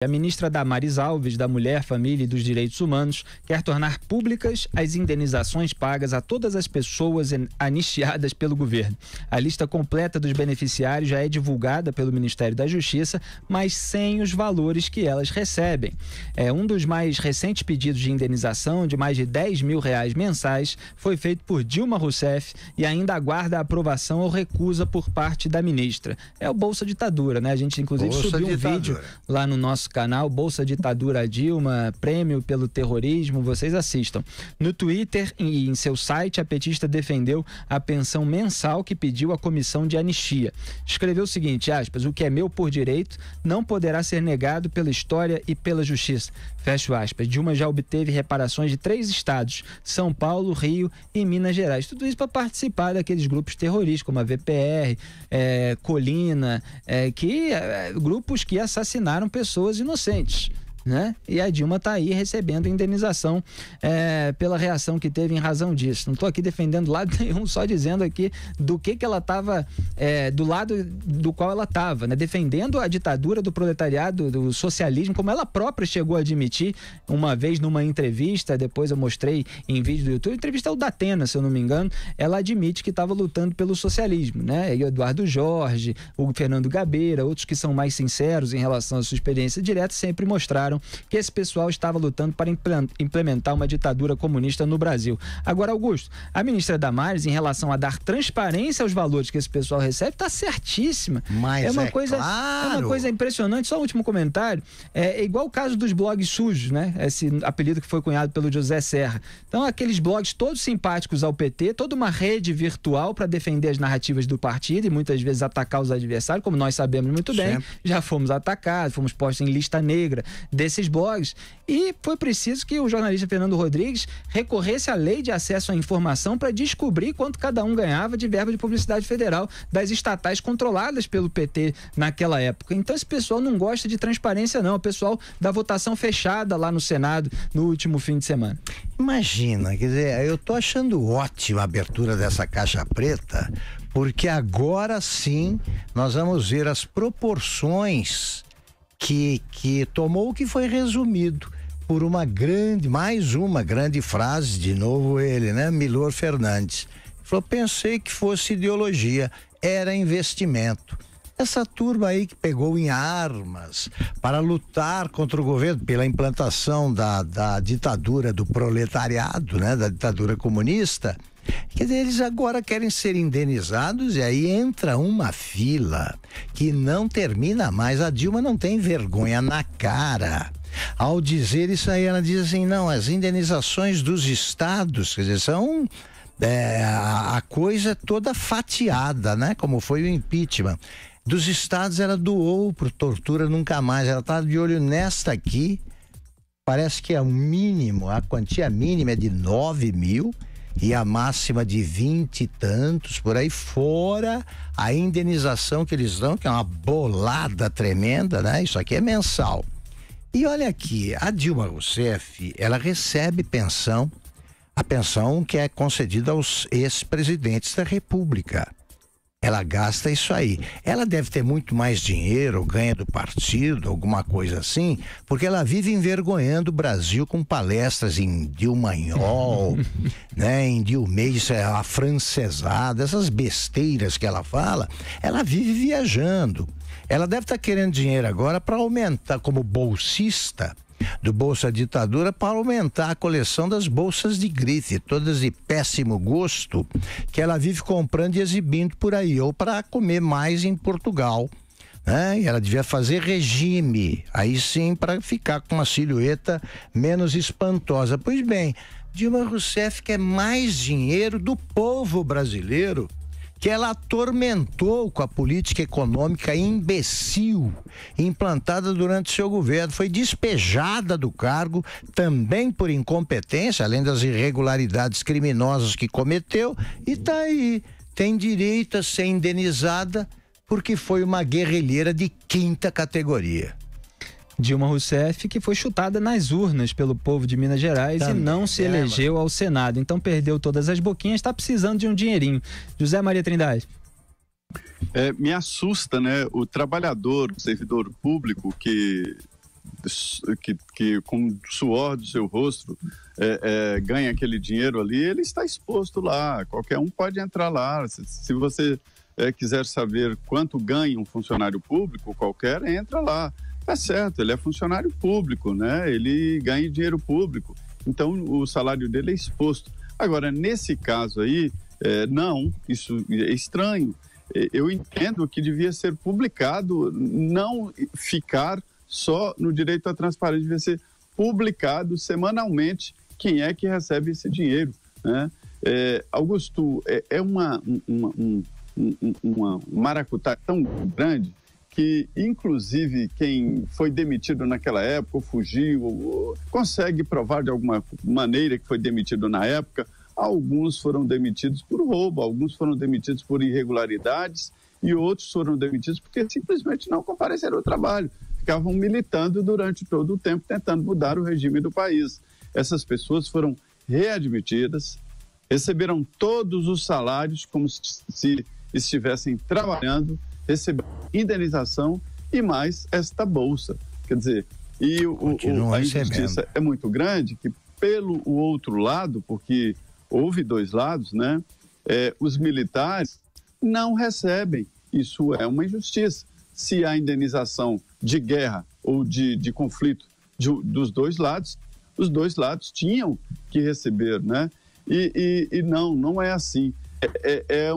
A ministra Damares Alves, da Mulher, Família e dos Direitos Humanos, quer tornar públicas as indenizações pagas a todas as pessoas anistiadas pelo governo. A lista completa dos beneficiários já é divulgada pelo Ministério da Justiça, mas sem os valores que elas recebem. Um dos mais recentes pedidos de indenização, de mais de R$10 mil mensais, foi feito por Dilma Rousseff e ainda aguarda a aprovação ou recusa por parte da ministra. É o Bolsa Ditadura, né? A gente, inclusive, subiu um vídeo lá no nosso canal, Bolsa Ditadura Dilma, prêmio pelo terrorismo, vocês assistam. No Twitter e em seu site, a petista defendeu a pensão mensal que pediu a comissão de anistia. Escreveu o seguinte, aspas, o que é meu por direito não poderá ser negado pela história e pela justiça. Fecho aspas. Dilma já obteve reparações de 3 estados, São Paulo, Rio e Minas Gerais. Tudo isso para participar daqueles grupos terroristas, como a VPR, Colina, grupos que assassinaram pessoas inocentes, né? E a Dilma está aí recebendo indenização pela reação que teve em razão disso. Não estou aqui defendendo lado nenhum, só dizendo aqui do que ela estava, do lado do qual ela estava, né? Defendendo a ditadura do proletariado, do socialismo, como ela própria chegou a admitir uma vez numa entrevista, depois eu mostrei em vídeo do YouTube, entrevista ao Datena, se eu não me engano, ela admite que estava lutando pelo socialismo, né? E o Eduardo Jorge, o Fernando Gabeira, outros que são mais sinceros em relação à sua experiência direta, sempre mostraram que esse pessoal estava lutando para implementar uma ditadura comunista no Brasil. Agora, Augusto, a ministra Damares, em relação a dar transparência aos valores que esse pessoal recebe, está certíssima. Mas é uma coisa impressionante. Só um último comentário. É igual o caso dos blogs sujos, né? Esse apelido que foi cunhado pelo José Serra. Então, aqueles blogs todos simpáticos ao PT, toda uma rede virtual para defender as narrativas do partido e muitas vezes atacar os adversários, como nós sabemos muito bem. Sempre. Já fomos atacados, fomos postos em lista negra desses blogs, e foi preciso que o jornalista Fernando Rodrigues recorresse à lei de acesso à informação para descobrir quanto cada um ganhava de verba de publicidade federal das estatais controladas pelo PT naquela época. Então esse pessoal não gosta de transparência não, o pessoal da votação fechada lá no Senado no último fim de semana. Imagina, quer dizer, eu tô achando ótima a abertura dessa caixa preta, porque agora sim nós vamos ver as proporções que tomou, que foi resumido por mais uma grande frase, de novo ele, né? Milor Fernandes. Falou, pensei que fosse ideologia, era investimento. Essa turma aí que pegou em armas para lutar contra o governo pela implantação da ditadura do proletariado, né? Da ditadura comunista, quer dizer, eles agora querem ser indenizados e aí entra uma fila que não termina mais. A Dilma não tem vergonha na cara. Ao dizer isso aí, ela diz assim, não, as indenizações dos estados, quer dizer, são a coisa toda fatiada, né? Como foi o impeachment. Dos estados ela doou por tortura nunca mais. Ela tá de olho nesta aqui. Parece que a quantia mínima é de 9 mil. E a máxima de 20 e tantos, por aí fora a indenização que eles dão, que é uma bolada tremenda, né? Isso aqui é mensal. E olha aqui, a Dilma Rousseff, ela recebe pensão, a pensão que é concedida aos ex-presidentes da República. Ela gasta isso aí. Ela deve ter muito mais dinheiro, ganha do partido, alguma coisa assim, porque ela vive envergonhando o Brasil com palestras em Dilmanhol, né, em Dilmeice, a francesada, essas besteiras que ela fala, ela vive viajando. Ela deve estar querendo dinheiro agora para aumentar, como bolsista do Bolsa Ditadura, para aumentar a coleção das bolsas de grife, todas de péssimo gosto, que ela vive comprando e exibindo por aí, ou para comer mais em Portugal, né? E ela devia fazer regime, aí sim, para ficar com uma silhueta menos espantosa. Pois bem, Dilma Rousseff quer mais dinheiro do povo brasileiro, que ela atormentou com a política econômica imbecil implantada durante seu governo. Foi despejada do cargo também por incompetência, além das irregularidades criminosas que cometeu, e tá aí, tem direito a ser indenizada porque foi uma guerrilheira de 5ª categoria. Dilma Rousseff, que foi chutada nas urnas pelo povo de Minas Gerais e não se elegeu ao Senado. Então perdeu todas as boquinhas, está precisando de um dinheirinho. José Maria Trindade. Me assusta, né? O trabalhador, o servidor público que que com o suor do seu rosto ganha aquele dinheiro ali, ele está exposto lá, qualquer um pode entrar lá. Se você quiser saber quanto ganha um funcionário público qualquer, entra lá. Tá certo, ele é funcionário público, né? Ele ganha dinheiro público, então o salário dele é exposto. Agora, nesse caso aí, não, isso é estranho. Eu entendo que devia ser publicado, não ficar só no direito à transparência, devia ser publicado semanalmente quem é que recebe esse dinheiro, né? Augusto, é uma maracutaia tão grande que, inclusive, quem foi demitido naquela época, ou fugiu, ou consegue provar de alguma maneira que foi demitido na época. Alguns foram demitidos por roubo, alguns foram demitidos por irregularidades e outros foram demitidos porque simplesmente não compareceram ao trabalho. Ficavam militando durante todo o tempo, tentando mudar o regime do país. Essas pessoas foram readmitidas, receberam todos os salários como se estivessem trabalhando, receberam indenização e mais esta bolsa. Quer dizer, a injustiça é muito grande que, pelo outro lado, porque houve dois lados, né? Os militares não recebem. Isso é uma injustiça. Se há indenização de guerra ou de conflito dos dois lados, os dois lados tinham que receber, né? E não é assim. É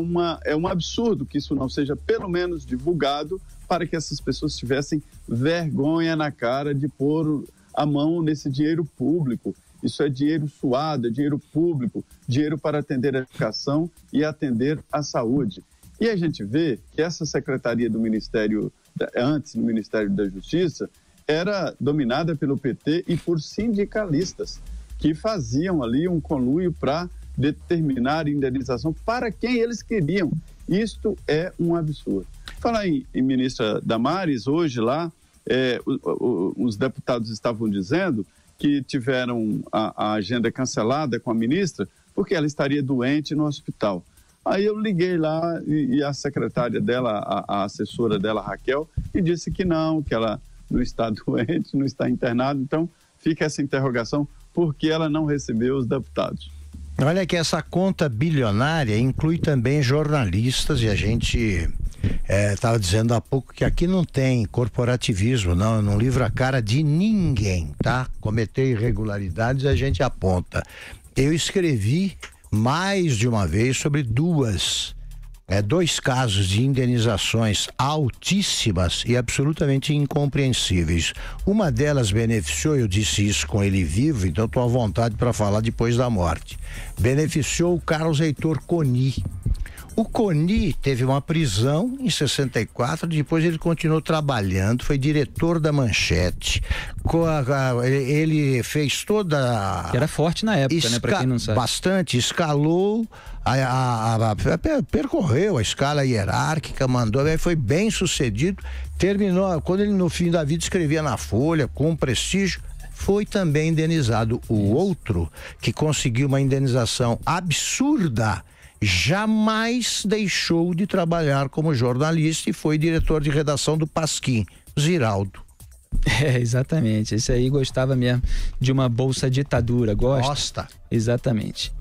um absurdo que isso não seja pelo menos divulgado para que essas pessoas tivessem vergonha na cara de pôr a mão nesse dinheiro público. Isso é dinheiro suado, é dinheiro público, dinheiro para atender a educação e atender a saúde. E a gente vê que essa secretaria do Ministério, antes do Ministério da Justiça, era dominada pelo PT e por sindicalistas que faziam ali um conluio para determinar indenização para quem eles queriam. Isto é um absurdo. Falar em ministra Damares, hoje lá, os deputados estavam dizendo que tiveram a agenda cancelada com a ministra porque ela estaria doente no hospital. Aí eu liguei lá e a secretária dela, a assessora dela, Raquel, e disse que não, que ela não está doente, não está internada. Então fica essa interrogação, por que ela não recebeu os deputados? Olha que essa conta bilionária inclui também jornalistas e a gente estava dizendo há pouco que aqui não tem corporativismo, não livra a cara de ninguém, tá? Cometer irregularidades a gente aponta. Eu escrevi mais de uma vez sobre dois casos de indenizações altíssimas e absolutamente incompreensíveis. Uma delas beneficiou, eu disse isso com ele vivo, então estou à vontade para falar depois da morte. Beneficiou o Carlos Heitor Coni. O Coni teve uma prisão em 64, depois ele continuou trabalhando, foi diretor da Manchete. Ele fez toda... Que era forte na época, né? Pra quem não sabe. Bastante, escalou, percorreu a escala hierárquica, mandou, foi bem sucedido, terminou, quando ele no fim da vida escrevia na Folha, com prestígio, foi também indenizado. O outro, que conseguiu uma indenização absurda, jamais deixou de trabalhar como jornalista e foi diretor de redação do Pasquim, Ziraldo. Exatamente. Esse aí gostava mesmo de uma bolsa ditadura. Gosta. Exatamente.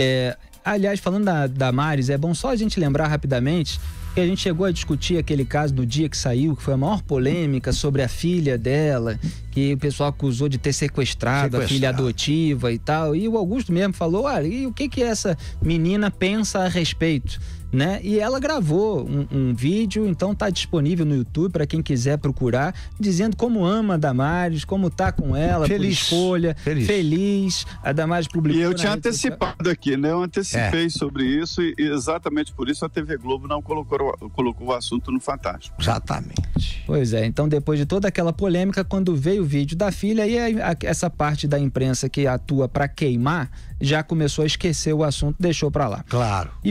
Aliás, falando da Damares, é bom só a gente lembrar rapidamente que a gente chegou a discutir aquele caso no dia que saiu, que foi a maior polêmica sobre a filha dela, que o pessoal acusou de ter sequestrado a filha adotiva e tal. E o Augusto mesmo falou, e o que essa menina pensa a respeito? Né? E ela gravou um vídeo, então tá disponível no YouTube para quem quiser procurar, dizendo como ama a Damares, como tá com ela, feliz, por escolha, feliz. A Damares publicou. E eu tinha antecipado aqui, né? Eu antecipei sobre isso e exatamente por isso a TV Globo não colocou o assunto no Fantástico. Exatamente. Pois é, então depois de toda aquela polêmica, quando veio o vídeo da filha, aí essa parte da imprensa que atua para queimar já começou a esquecer o assunto, deixou para lá. Claro. E